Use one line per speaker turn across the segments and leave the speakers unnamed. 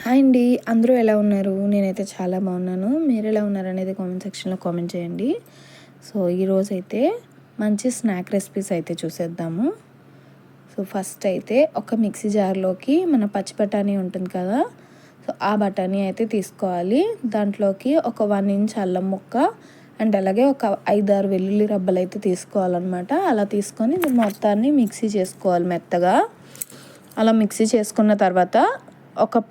Hi అండి. అందరూ ఎలా ఉన్నారు? నేనైతే చాలా బాగున్నాను. మీరు ఎలా ఉన్నారనేది కామెంట్ సెక్షన్లో కామెంట్ చేయండి. సో ఈరోజైతే మంచి స్నాక్ రెసిపీస్ అయితే చూసేద్దాము. సో ఫస్ట్ అయితే ఒక మిక్సీ జార్లోకి మన పచ్చి బఠానీ ఉంటుంది కదా, సో ఆ బఠానీ అయితే తీసుకోవాలి. దాంట్లోకి ఒక 1 ఇంచ్ అల్లం ముక్క అండ్ అలాగే ఒక 5-6 వెల్లుల్లి రబ్బలు అయితే తీసుకోవాలన్నమాట. అలా తీసుకొని మొత్తాన్ని మిక్సీ చేసుకోవాలి మెత్తగా. అలా మిక్సీ చేసుకున్న తర్వాత ఒక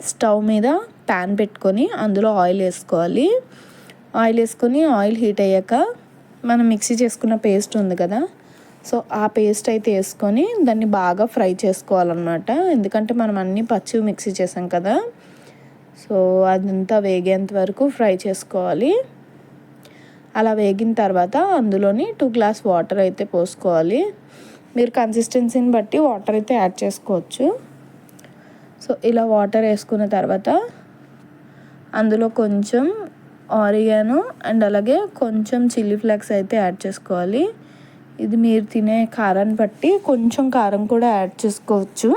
స్టవ్ మీద ప్యాన్ పెట్టుకొని అందులో ఆయిల్ వేసుకోవాలి. ఆయిల్ వేసుకొని ఆయిల్ హీట్ అయ్యాక మనం మిక్సీ చేసుకున్న పేస్ట్ ఉంది కదా, సో ఆ పేస్ట్ అయితే వేసుకొని దాన్ని బాగా ఫ్రై చేసుకోవాలన్నమాట. ఎందుకంటే మనం అన్నీ పచ్చివి మిక్సీ చేసాం కదా, సో అదంతా వేగేంత వరకు ఫ్రై చేసుకోవాలి. అలా వేగిన తర్వాత అందులోని 2 గ్లాస్ వాటర్ అయితే పోసుకోవాలి. మీరు కన్సిస్టెన్సీని బట్టి వాటర్ అయితే యాడ్ చేసుకోవచ్చు. సో ఇలా వాటర్ వేసుకున్న తర్వాత అందులో కొంచెం ఆరిగానో అండ్ అలాగే కొంచెం చిల్లీ ఫ్లేక్స్ అయితే యాడ్ చేసుకోవాలి. ఇది మీరు తినే కారాన్ని బట్టి కొంచెం కారం కూడా యాడ్ చేసుకోవచ్చు.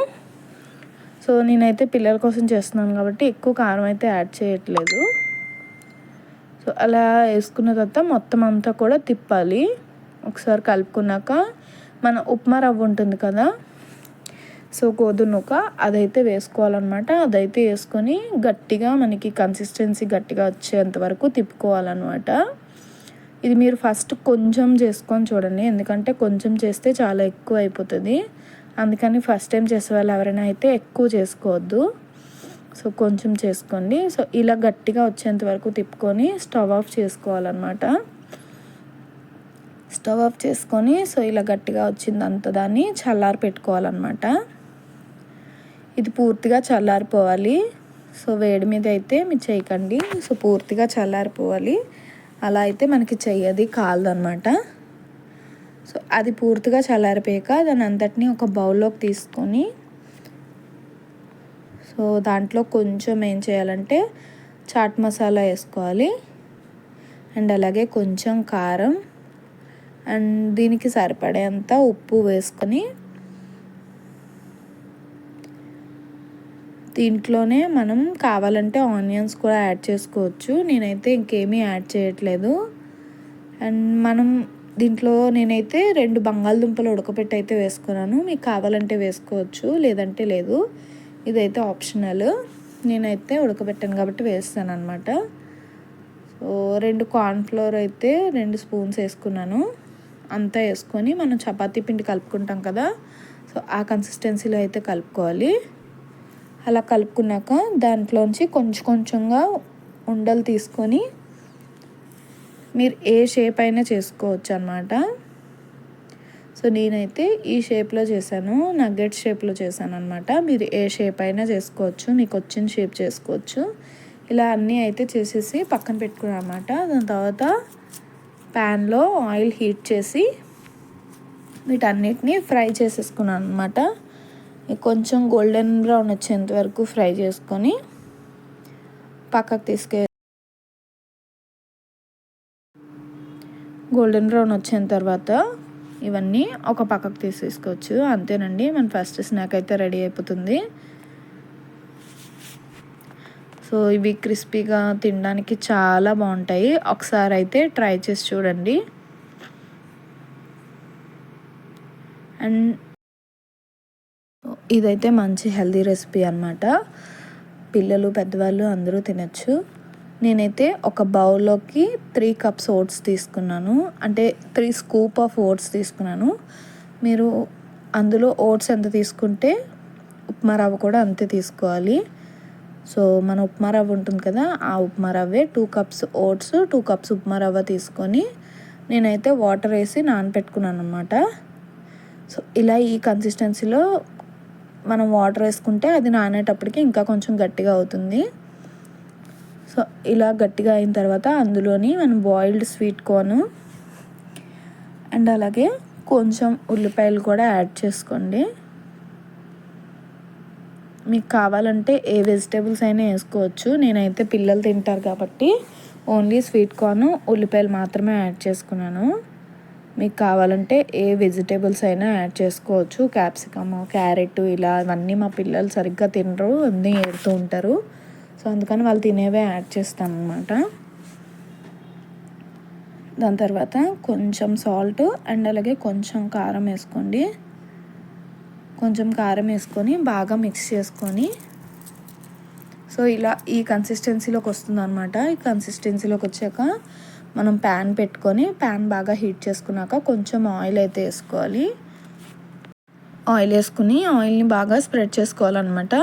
సో నేనైతే పిల్లల కోసం చేస్తున్నాను కాబట్టి ఎక్కువ కారం అయితే యాడ్ చేయట్లేదు. సో అలా వేసుకున్న తర్వాత మొత్తం అంతా కూడా తిప్పాలి. ఒకసారి కలుపుకున్నాక మన ఉప్మా రవ్వ ఉంటుంది కదా, సో గోధుమ నూక అదైతే వేసుకోవాలన్నమాట. అదైతే వేసుకొని గట్టిగా మనకి కన్సిస్టెన్సీ గట్టిగా వచ్చేంత వరకు తిప్పుకోవాలన్నమాట. ఇది మీరు ఫస్ట్ కొంచెం చేసుకొని చూడండి, ఎందుకంటే కొంచెం చేస్తే చాలా ఎక్కువ అయిపోతుంది. అందుకని ఫస్ట్ టైం చేసే వాళ్ళు ఎవరైనా అయితే ఎక్కువ చేసుకోవద్దు. సో కొంచెం చేసుకోండి. సో ఇలా గట్టిగా వచ్చేంత వరకు తిప్పుకొని స్టవ్ ఆఫ్ చేసుకోవాలన్నమాట. స్టవ్ ఆఫ్ చేసుకొని సో ఇలా గట్టిగా వచ్చిందంత దాన్ని చల్లారి పెట్టుకోవాలన్నమాట. ఇది పూర్తిగా చల్లారిపోవాలి. సో వేడి మీద అయితే మీరు చేయకండి. సో పూర్తిగా చల్లారిపోవాలి. అలా అయితే మనకి చెయ్యది కాలదన్నమాట. సో అది పూర్తిగా చల్లారిపోయాక దాని అంతటిని ఒక బౌల్లోకి తీసుకొని సో దాంట్లో కొంచెం ఏం చేయాలంటే చాట్ మసాలా వేసుకోవాలి అండ్ అలాగే కొంచెం కారం అండ్ దీనికి సరిపడేంత ఉప్పు వేసుకొని దీంట్లోనే మనం కావాలంటే ఆనియన్స్ కూడా యాడ్ చేసుకోవచ్చు. నేనైతే ఇంకేమీ యాడ్ చేయట్లేదు. అండ్ మనం దీంట్లో నేనైతే 2 బంగాళదుంపలు ఉడకపెట్టి అయితే వేసుకున్నాను. మీకు కావాలంటే వేసుకోవచ్చు, లేదంటే లేదు. ఇదైతే ఆప్షనల్. నేనైతే ఉడకబెట్టాను కాబట్టి వేస్తాను అనమాట. సో 2 కార్న్ఫ్లోర్ అయితే 2 స్పూన్స్ వేసుకున్నాను. అంతా వేసుకొని మనం చపాతీ పిండి కలుపుకుంటాం కదా, సో ఆ కన్సిస్టెన్సీలో అయితే కలుపుకోవాలి. అలా కలుపుకున్నాక దాంట్లోంచి కొంచెం కొంచెంగా ఉండలు తీసుకొని మీరు ఏ షేప్ అయినా చేసుకోవచ్చు అన్నమాట. సో నేనైతే ఈ షేప్లో చేశాను, నగ్గెట్ షేప్లో చేశాను అనమాట. మీరు ఏ షేప్ అయినా చేసుకోవచ్చు, మీకు వచ్చిన షేప్ చేసుకోవచ్చు. ఇలా అన్నీ అయితే చేసేసి పక్కన పెట్టుకున్నాను అనమాట. దాని తర్వాత ప్యాన్లో ఆయిల్ హీట్ చేసి వీటన్నిటిని ఫ్రై చేసేసుకున్నాను అనమాట. కొంచెం గోల్డెన్ బ్రౌన్ వచ్చేంత వరకు ఫ్రై చేసుకొని పక్కకు గోల్డెన్ బ్రౌన్ వచ్చిన తర్వాత ఇవన్నీ ఒక పక్కకు తీసేసుకోవచ్చు. అంతేనండి, మన ఫస్ట్ స్నాక్ అయితే రెడీ అయిపోతుంది. సో ఇవి క్రిస్పీగా తినడానికి చాలా బాగుంటాయి. ఒకసారి అయితే ట్రై చేసి చూడండి. అండ్ ఇదైతే మంచి హెల్తీ రెసిపీ అన్నమాట. పిల్లలు పెద్దవాళ్ళు అందరూ తినచ్చు. నేనైతే ఒక బౌల్లోకి 3 కప్స్ ఓట్స్ తీసుకున్నాను, అంటే 3 స్కూప్ ఆఫ్ ఓట్స్ తీసుకున్నాను. మీరు అందులో ఓట్స్ ఎంత తీసుకుంటే ఉప్మా రవ్వ కూడా అంతే తీసుకోవాలి. సో మన ఉప్మా రవ్వ ఉంటుంది కదా, ఆ ఉప్మా రవ్వే 2 కప్స్ ఓట్స్, 2 కప్స్ ఉప్మా రవ్వ తీసుకొని నేనైతే వాటర్ వేసి నానబెట్టుకున్నాను అనమాట. సో ఇలా ఈ కన్సిస్టెన్సీలో మనం వాటర్ వేసుకుంటే అది నానేటప్పటికి ఇంకా కొంచెం గట్టిగా అవుతుంది. సో ఇలా గట్టిగా అయిన తర్వాత అందులోని మనం బాయిల్డ్ స్వీట్ కార్న్ అండ్ అలాగే కొంచెం ఉల్లిపాయలు కూడా యాడ్ చేసుకోండి. మీకు కావాలంటే ఏ వెజిటేబుల్స్ అయినా వేసుకోవచ్చు. నేనైతే పిల్లలు తింటారు కాబట్టి ఓన్లీ స్వీట్ కార్న్, ఉల్లిపాయలు మాత్రమే యాడ్ చేసుకున్నాను. మీకు కావాలంటే ఏ వెజిటేబుల్స్ అయినా యాడ్ చేసుకోవచ్చు. క్యాప్సికమ్, క్యారెట్ ఇలా అవన్నీ మా పిల్లలు సరిగ్గా తినరు, అన్నీ ఏడుతూ ఉంటారు. సో అందుకని వాళ్ళు తినేవే యాడ్ చేస్తాను అనమాట. దాని తర్వాత కొంచెం సాల్ట్ అండ్ అలాగే కొంచెం కారం వేసుకోండి. కొంచెం కారం వేసుకొని బాగా మిక్స్ చేసుకొని, సో ఇలా ఈ కన్సిస్టెన్సీలోకి వస్తుంది అనమాట. ఈ కన్సిస్టెన్సీలోకి వచ్చాక మనం ప్యాన్ పెట్టుకొని, ప్యాన్ బాగా హీట్ చేసుకున్నాక కొంచెం ఆయిల్ అయితే వేసుకోవాలి. ఆయిల్ వేసుకుని ఆయిల్ని బాగా స్ప్రెడ్ చేసుకోవాలన్నమాట.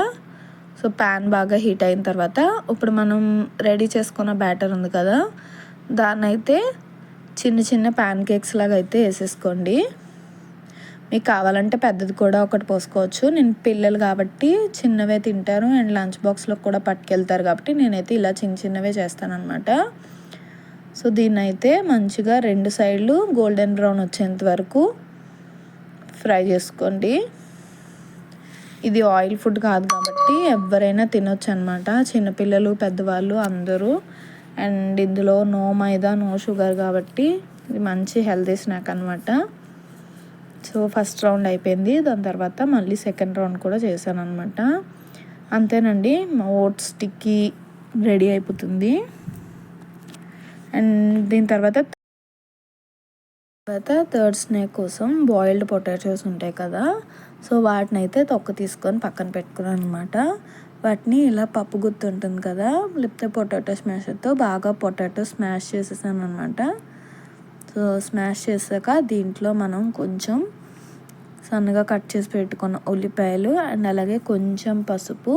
సో ప్యాన్ బాగా హీట్ అయిన తర్వాత ఇప్పుడు మనం రెడీ చేసుకున్న బ్యాటర్ ఉంది కదా, దాన్ని అయితే చిన్న చిన్న ప్యాన్ కేక్స్ లాగా అయితే వేసేసుకోండి. మీకు కావాలంటే పెద్దది కూడా ఒకటి పోసుకోవచ్చు. నేను పిల్లలు కాబట్టి చిన్నవే తింటారు అండ్ లంచ్ బాక్స్లో కూడా పట్టుకెళ్తారు కాబట్టి నేనైతే ఇలా చిన్న చిన్నవే చేస్తానన్నమాట. సో దీన్ని అయితే మంచిగా 2 సైడ్లు గోల్డెన్ బ్రౌన్ వచ్చేంత వరకు ఫ్రై చేసుకోండి. ఇది ఆయిల్ ఫుడ్ కాదు కాబట్టి ఎవరైనా తినొచ్చు అనమాట, చిన్నపిల్లలు పెద్దవాళ్ళు అందరూ. అండ్ ఇందులో నో మైదా నో షుగర్ కాబట్టి ఇది మంచి హెల్తీ స్నాక్ అనమాట. సో ఫస్ట్ రౌండ్ అయిపోయింది. దాని తర్వాత మళ్ళీ సెకండ్ రౌండ్ కూడా చేశాను అనమాట. అంతేనండి, మా ఓట్స్ స్టిక్కీ రెడీ అయిపోతుంది. అండ్ దీని తర్వాత థర్డ్ స్నాక్ కోసం బాయిల్డ్ పొటాటోస్ ఉంటాయి కదా, సో వాటిని అయితే తొక్క తీసుకొని పక్కన పెట్టుకున్నాను అనమాట. వాటిని ఇలా పప్పు గుత్తి ఉంటుంది కదా, లేకపోతే పొటాటో స్మాషర్తో బాగా పొటాటో స్మాష్ చేసేసాను అనమాట. సో స్మాష్ చేసాక దీంట్లో మనం కొంచెం సన్నగా కట్ చేసి పెట్టుకున్న ఉల్లిపాయలు అండ్ అలాగే కొంచెం పసుపు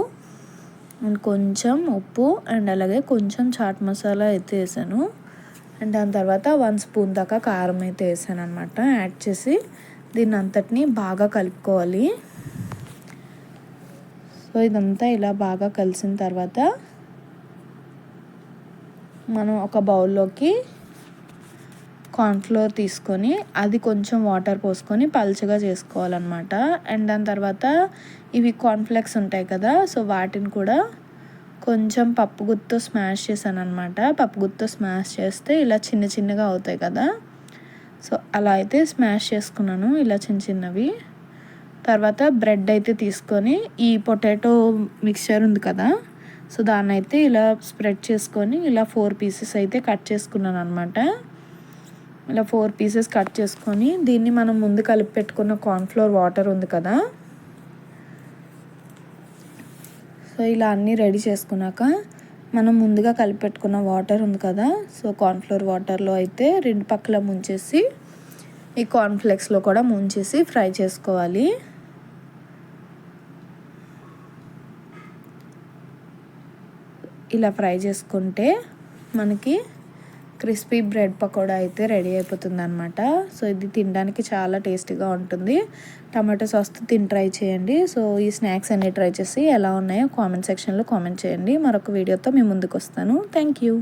అండ్ కొంచెం ఉప్పు అండ్ అలాగే కొంచెం చాట్ మసాలా అయితే వేసాను. అండ్ దాని తర్వాత 1 స్పూన్ దాకా కారం అయితే వేసాను అనమాట. యాడ్ చేసి దీన్ని అంతటిని బాగా కలుపుకోవాలి. సో ఇదంతా ఇలా బాగా కలిసిన తర్వాత మనం ఒక బౌల్లోకి కార్న్ఫ్లోర్ తీసుకొని అది కొంచెం వాటర్ పోసుకొని పల్చగా చేసుకోవాలన్నమాట. అండ్ దాని తర్వాత ఇవి కార్న్ఫ్లెక్స్ ఉంటాయి కదా, సో వాటిని కూడా కొంచెం పప్పు గుత్తో స్మాష్ చేశాను అనమాట. పప్పు గుత్తో స్మాష్ చేస్తే ఇలా చిన్న చిన్నగా అవుతాయి కదా, సో అలా అయితే స్మాష్ చేసుకున్నాను ఇలా చిన్న చిన్నవి. తర్వాత బ్రెడ్ అయితే తీసుకొని ఈ పొటాటో మిక్చర్ ఉంది కదా, సో దాన్ని అయితే ఇలా స్ప్రెడ్ చేసుకొని ఇలా 4 పీసెస్ అయితే కట్ చేసుకున్నాను అనమాట. ఇలా 4 పీసెస్ కట్ చేసుకొని దీన్ని మనం ముందు కలిపి పెట్టుకున్న కార్న్ఫ్లోర్ వాటర్ ఉంది కదా, సో ఇలా అన్నీ రెడీ చేసుకున్నాక మనం ముందుగా కలిపి పెట్టుకున్న వాటర్ ఉంది కదా, సో కార్న్ఫ్లోర్ వాటర్లో అయితే 2 పక్కల ముంచేసి ఈ కార్న్ఫ్లెక్స్లో కూడా ముంచేసి ఫ్రై చేసుకోవాలి. ఇలా ఫ్రై చేసుకుంటే మనకి క్రిస్పీ బ్రెడ్ పకోడా అయితే రెడీ అయిపోతుంది అనమాట. సో ఇది తినడానికి చాలా టేస్టీగా ఉంటుంది. టమాటో సాస్తో ట్రై చేయండి. సో ఈ స్నాక్స్ అన్నీ ట్రై చేసి ఎలా ఉన్నాయో కామెంట్ సెక్షన్లో కామెంట్ చేయండి. మరొక వీడియోతో మీ ముందుకు వస్తాను. Thank you.